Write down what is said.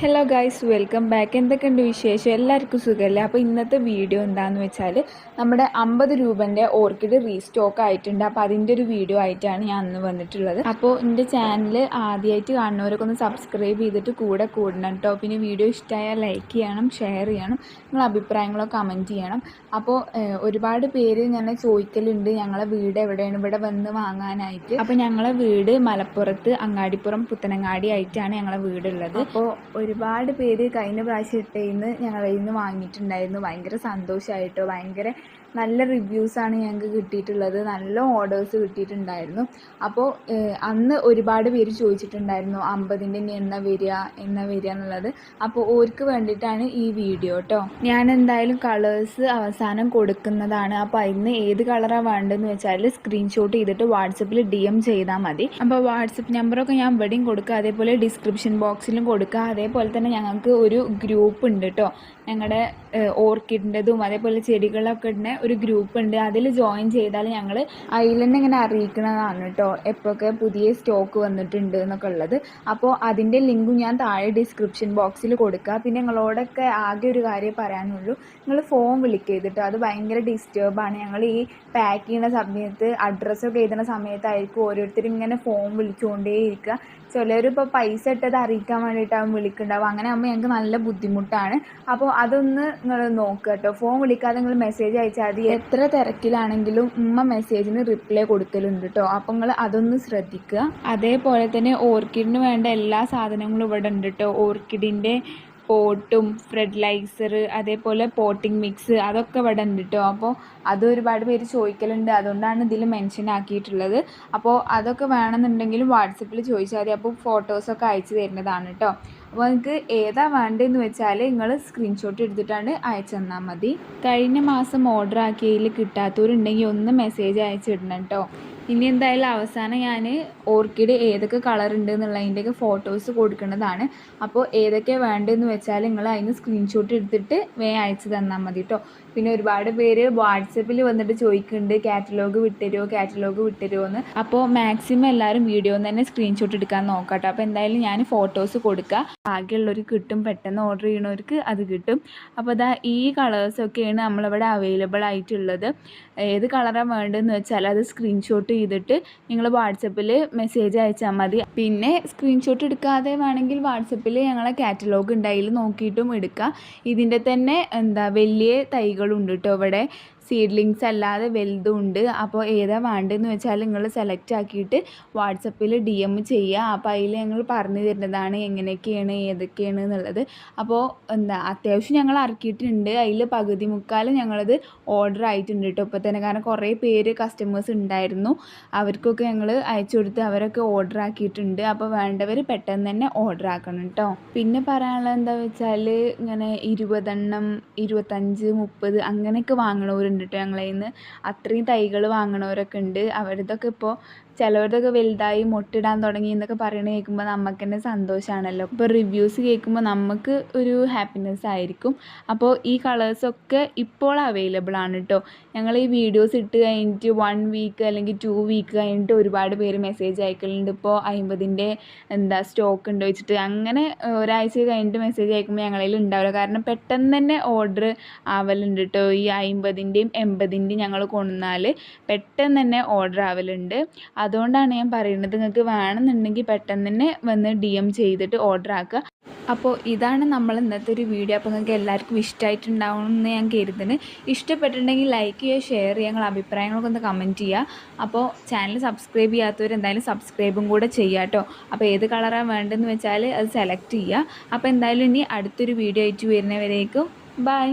Hello guys, welcome back. എന്തൊക്കെയുണ്ട് വിശേഷം? എല്ലാവർക്കും സുഖമല്ലേ? അപ്പോൾ ഇന്നത്തെ വീഡിയോ എന്താണെന്ന് വെച്ചാൽ നമ്മുടെ 50 രൂപൻ്റെ ഓർക്കിഡ് റീസ്റ്റോക്ക് ആയിട്ടുണ്ട്. അപ്പോൾ അതിൻ്റെ ഒരു വീഡിയോ ആയിട്ടാണ് ഞാൻ അന്ന് വന്നിട്ടുള്ളത്. അപ്പോൾ എൻ്റെ ചാനൽ ആദ്യമായിട്ട് കാണുന്നവരൊക്കെ ഒന്ന് സബ്സ്ക്രൈബ് ചെയ്തിട്ട് കൂടെ കൂടണം കേട്ടോ. പിന്നെ വീഡിയോ ഇഷ്ടമായാൽ ലൈക്ക് ചെയ്യണം, ഷെയർ ചെയ്യണം, നിങ്ങളുടെ അഭിപ്രായങ്ങളോ കമൻറ്റ് ചെയ്യണം. അപ്പോൾ ഒരുപാട് പേര് ഇങ്ങനെ ചോദിക്കലുണ്ട് ഞങ്ങളെ വീട് എവിടെയാണ്, ഇവിടെ വന്ന് വാങ്ങാനായിട്ട്. അപ്പോൾ ഞങ്ങളെ വീട് മലപ്പുറത്ത് അങ്ങാടിപ്പുറം പുത്തനങ്ങാടി ആയിട്ടാണ് ഞങ്ങളെ വീടുള്ളത്. അപ്പോൾ ഒരുപാട് പേര് കഴിഞ്ഞ പ്രാവശ്യം ഇട്ടേന്ന് ഞങ്ങളിൽ നിന്ന് വാങ്ങിയിട്ടുണ്ടായിരുന്നു. ഭയങ്കര സന്തോഷമായിട്ടോ, ഭയങ്കര നല്ല റിവ്യൂസാണ് ഞങ്ങൾക്ക് കിട്ടിയിട്ടുള്ളത്, നല്ല ഓർഡേഴ്സ് കിട്ടിയിട്ടുണ്ടായിരുന്നു. അപ്പോൾ അന്ന് ഒരുപാട് പേര് ചോദിച്ചിട്ടുണ്ടായിരുന്നു 50ൻ്റെ ഇനി എന്നാ വരിക എന്നുള്ളത്. അപ്പോൾ ഓർക്ക് വേണ്ടിയിട്ടാണ് ഈ വീഡിയോ കേട്ടോ. ഞാൻ എന്തായാലും കളേഴ്സ് അവസാനം കൊടുക്കുന്നതാണ്. അപ്പോൾ അതിന് ഏത് കളറാണ് വേണ്ടതെന്ന് വെച്ചാൽ സ്ക്രീൻഷോട്ട് ചെയ്തിട്ട് വാട്സപ്പിൽ DM ചെയ്താൽ മതി. അപ്പോൾ വാട്സപ്പ് നമ്പറൊക്കെ ഞാൻ ഇവിടെയും കൊടുക്കുക, അതേപോലെ ഡിസ്ക്രിപ്ഷൻ ബോക്സിലും കൊടുക്കുക. അതേപോലെ തന്നെ ഞങ്ങൾക്ക് ഒരു ഗ്രൂപ്പ് ഉണ്ട് കേട്ടോ, ഞങ്ങളുടെ ഓർക്കിഡിൻ്റെതും അതേപോലെ ചെടികളൊക്കെ ഇടുന്ന ഒരു ഗ്രൂപ്പ് ഉണ്ട്. അതിൽ ജോയിൻ ചെയ്താൽ ഞങ്ങൾ അതിൽ തന്നെ ഇങ്ങനെ അറിയിക്കുന്നതാണ് കേട്ടോ എപ്പോഴൊക്കെ പുതിയ സ്റ്റോക്ക് വന്നിട്ടുണ്ട് എന്നൊക്കെ ഉള്ളത്. അപ്പോൾ അതിൻ്റെ ലിങ്കും ഞാൻ താഴെ ഡിസ്ക്രിപ്ഷൻ ബോക്സിൽ കൊടുക്കുക. പിന്നെ നിങ്ങളോടൊക്കെ ആകെ ഒരു കാര്യം പറയാനുള്ളൂ, നിങ്ങൾ ഫോൺ വിളിക്കരുത്. അത് ഭയങ്കര ഡിസ്റ്റർബാണ്. ഞങ്ങൾ ഈ പാക്ക് ചെയ്യുന്ന സമയത്ത് അഡ്രസ്സൊക്കെ എഴുതുന്ന സമയത്തായിരിക്കും ഓരോരുത്തരും ഇങ്ങനെ ഫോൺ വിളിച്ചുകൊണ്ടേ ഇരിക്കുക. ചിലരിപ്പോൾ പൈസ ഇട്ടത് അറിയിക്കാൻ വേണ്ടിയിട്ടാവും വിളിക്കുന്നുണ്ടാവും. അങ്ങനെ ആകുമ്പോൾ ഞങ്ങൾക്ക് നല്ല ബുദ്ധിമുട്ടാണ്. അപ്പോൾ അതൊന്ന് നിങ്ങൾ നോക്കുക കേട്ടോ. ഫോൺ വിളിക്കാതെ നിങ്ങൾ മെസ്സേജ് അയച്ചാൽ മതി. എത്ര തിരക്കിലാണെങ്കിലും മെസ്സേജിന് റിപ്ലൈ കൊടുക്കലുണ്ട് കേട്ടോ. അപ്പോൾ നിങ്ങൾ അതൊന്ന് ശ്രദ്ധിക്കുക. അതേപോലെ തന്നെ ഓർക്കിഡിന് വേണ്ട എല്ലാ സാധനങ്ങളും ഇവിടെ ഉണ്ട് കേട്ടോ. ഓർക്കിഡിൻ്റെ പോട്ടും ഫെർട്ടിലൈസർ അതേപോലെ പോട്ടിംഗ് മിക്സ് അതൊക്കെ ഇവിടെ ഉണ്ട് കേട്ടോ. അപ്പോൾ അത് ഒരുപാട് പേര് ചോദിക്കലുണ്ട്, അതുകൊണ്ടാണ് ഇതിൽ മെൻഷൻ ആക്കിയിട്ടുള്ളത്. അപ്പോൾ അതൊക്കെ വേണമെന്നുണ്ടെങ്കിലും വാട്സപ്പിൽ ചോദിച്ചാൽ മതി. അപ്പോൾ ഫോട്ടോസൊക്കെ അയച്ചു തരുന്നതാണ് കേട്ടോ. അപ്പോൾ നിങ്ങൾക്ക് ഏതാ വേണ്ടതെന്ന് വെച്ചാൽ നിങ്ങൾ സ്ക്രീൻഷോട്ട് എടുത്തിട്ടാണ് അയച്ചു തന്നാൽ മതി. കഴിഞ്ഞ മാസം ഓർഡർ ആക്കിയതിൽ കിട്ടാത്തവരുണ്ടെങ്കിൽ ഒന്ന് മെസ്സേജ് അയച്ചിടണം കേട്ടോ. ഇനി എന്തായാലും അവസാനം ഞാൻ ഓർക്കിഡ് ഏതൊക്കെ കളർ ഉണ്ട് എന്നുള്ളതിൻ്റെയൊക്കെ ഫോട്ടോസ് കൊടുക്കുന്നതാണ്. അപ്പോൾ ഏതൊക്കെ വേണ്ടതെന്ന് വെച്ചാൽ നിങ്ങൾ അതിന് സ്ക്രീൻഷോട്ട് എടുത്തിട്ട് അയച്ചു തന്നാൽ മതി കേട്ടോ. പിന്നെ ഒരുപാട് പേര് വാട്സപ്പിൽ വന്നിട്ട് ചോദിക്കുന്നുണ്ട് കാറ്റലോഗ് വിട്ടുതരുമോ എന്ന്. അപ്പോൾ മാക്സിമം എല്ലാവരും വീഡിയോയിൽ തന്നെ സ്ക്രീൻഷോട്ട് എടുക്കാൻ നോക്കാം കേട്ടോ. അപ്പോൾ എന്തായാലും ഞാൻ ഫോട്ടോസ് കൊടുക്കുക, ഭാഗ്യമുള്ളവർക്ക് കിട്ടും, പെട്ടെന്ന് ഓർഡർ ചെയ്യണവർക്ക് അത് കിട്ടും. അപ്പോൾ ഇതാ ഈ കളേഴ്സൊക്കെയാണ് നമ്മളിവിടെ അവൈലബിൾ ആയിട്ടുള്ളത്. ഏത് കളറാണ് വേണ്ടതെന്ന് വെച്ചാൽ അത് സ്ക്രീൻഷോട്ട് ചെയ്തിട്ട് നിങ്ങൾ വാട്സപ്പിൽ മെസ്സേജ് അയച്ചാൽ മതി. പിന്നെ സ്ക്രീൻഷോട്ട് എടുക്കാതെ വേണമെങ്കിൽ വാട്സപ്പിൽ ഞങ്ങളെ കാറ്റലോഗ് ഉണ്ട്, അതിൽ നോക്കിയിട്ടും എടുക്കുക. ഇതിൻ്റെ തന്നെ വലിയ തൈകളുണ്ട് കേട്ടോ ഇവിടെ, സീഡ്ലിങ്സ് അല്ലാതെ വലുതും ഉണ്ട്. അപ്പോൾ ഏതാ വേണ്ടതെന്ന് വെച്ചാൽ നിങ്ങൾ സെലക്ട് ആക്കിയിട്ട് വാട്സപ്പിൽ DM ചെയ്യുക. അപ്പോൾ അതിൽ ഞങ്ങൾ പറഞ്ഞു തരുന്നതാണ് എങ്ങനെയൊക്കെയാണ് ഏതൊക്കെയാണ് എന്നുള്ളത്. അപ്പോൾ അത്യാവശ്യം ഞങ്ങൾ ഇറക്കിയിട്ടുണ്ട്. അതിൽ പകുതി മുക്കാലും ഞങ്ങളത് ഓർഡർ ആയിട്ടുണ്ട് കേട്ടോ ഇപ്പോൾ തന്നെ. കാരണം കുറേ പേര് കസ്റ്റമേഴ്സ് ഉണ്ടായിരുന്നു, അവർക്കൊക്കെ ഞങ്ങൾ അയച്ചു കൊടുത്ത് അവരൊക്കെ ഓർഡർ ആക്കിയിട്ടുണ്ട്. അപ്പോൾ വേണ്ടവർ പെട്ടെന്ന് തന്നെ ഓർഡർ ആക്കണം കേട്ടോ. പിന്നെ പറയാനുള്ളത് എന്താ വെച്ചാൽ ഇങ്ങനെ 20 എണ്ണം 25 30 അങ്ങനെയൊക്കെ വാങ്ങണവരുണ്ട് കേട്ടോ. ഞങ്ങളതിൽ നിന്ന് അത്രയും തൈകൾ വാങ്ങണവരൊക്കെ ഉണ്ട്. അവരതൊക്കെ ഇപ്പോൾ ചിലവരതൊക്കെ വലുതായി മൊട്ടിടാൻ തുടങ്ങി എന്നൊക്കെ പറയണത് കേൾക്കുമ്പോൾ നമുക്ക് തന്നെ സന്തോഷമാണല്ലോ. ഇപ്പോൾ റിവ്യൂസ് കേൾക്കുമ്പോൾ നമുക്ക് ഒരു ഹാപ്പിനെസ് ആയിരിക്കും. അപ്പോൾ ഈ കളേഴ്സൊക്കെ ഇപ്പോൾ അവൈലബിൾ ആണ് കേട്ടോ. ഞങ്ങൾ ഈ വീഡിയോസ് ഇട്ട് കഴിഞ്ഞിട്ട് 1 വീക്ക് അല്ലെങ്കിൽ 2 വീക്ക് കഴിഞ്ഞിട്ട് ഒരുപാട് പേര് മെസ്സേജ് അയക്കലുണ്ട്. ഇപ്പോൾ 50ൻ്റെ സ്റ്റോക്ക് ഉണ്ട് വെച്ചിട്ട്. അങ്ങനെ ഒരാഴ്ച കഴിഞ്ഞിട്ട് മെസ്സേജ് അയക്കുമ്പോൾ ഞങ്ങളിൽ ഉണ്ടാവില്ല. കാരണം പെട്ടെന്ന് തന്നെ ഓർഡർ ആവലുണ്ട് കേട്ടോ. ഈ 50ൻ്റെയും 80ൻ്റെയും ഞങ്ങൾ കൊണ്ടുവന്നാൽ പെട്ടെന്ന് തന്നെ ഓർഡർ ആവലുണ്ട്. അതുകൊണ്ടാണ് ഞാൻ പറയുന്നത്, നിങ്ങൾക്ക് വേണമെന്നുണ്ടെങ്കിൽ പെട്ടെന്ന് തന്നെ വന്ന് DM ചെയ്തിട്ട് ഓർഡർ ആക്കുക. അപ്പോൾ ഇതാണ് നമ്മൾ ഇന്നത്തെ ഒരു വീഡിയോ. അപ്പോൾ നിങ്ങൾക്ക് എല്ലാവർക്കും ഇഷ്ടമായിട്ടുണ്ടാവുമെന്ന് ഞാൻ കരുതുന്നു. ഇഷ്ടപ്പെട്ടിട്ടുണ്ടെങ്കിൽ ലൈക്ക് ചെയ്യുക, ഷെയർ ചെയ്യുക, നിങ്ങളുടെ അഭിപ്രായങ്ങളൊക്കെ ഒന്ന് കമൻറ്റ് ചെയ്യുക. അപ്പോൾ ചാനൽ സബ്സ്ക്രൈബ് ചെയ്യാത്തവർ എന്തായാലും സബ്സ്ക്രൈബും കൂടെ ചെയ്യുക കേട്ടോ. അപ്പോൾ ഏത് കളറാണ് വേണ്ടതെന്ന് വെച്ചാൽ അത് സെലക്ട് ചെയ്യുക. അപ്പോൾ എന്തായാലും ഇനി അടുത്തൊരു വീഡിയോ ആയിട്ട് വരുന്നവരേക്കും ബൈ.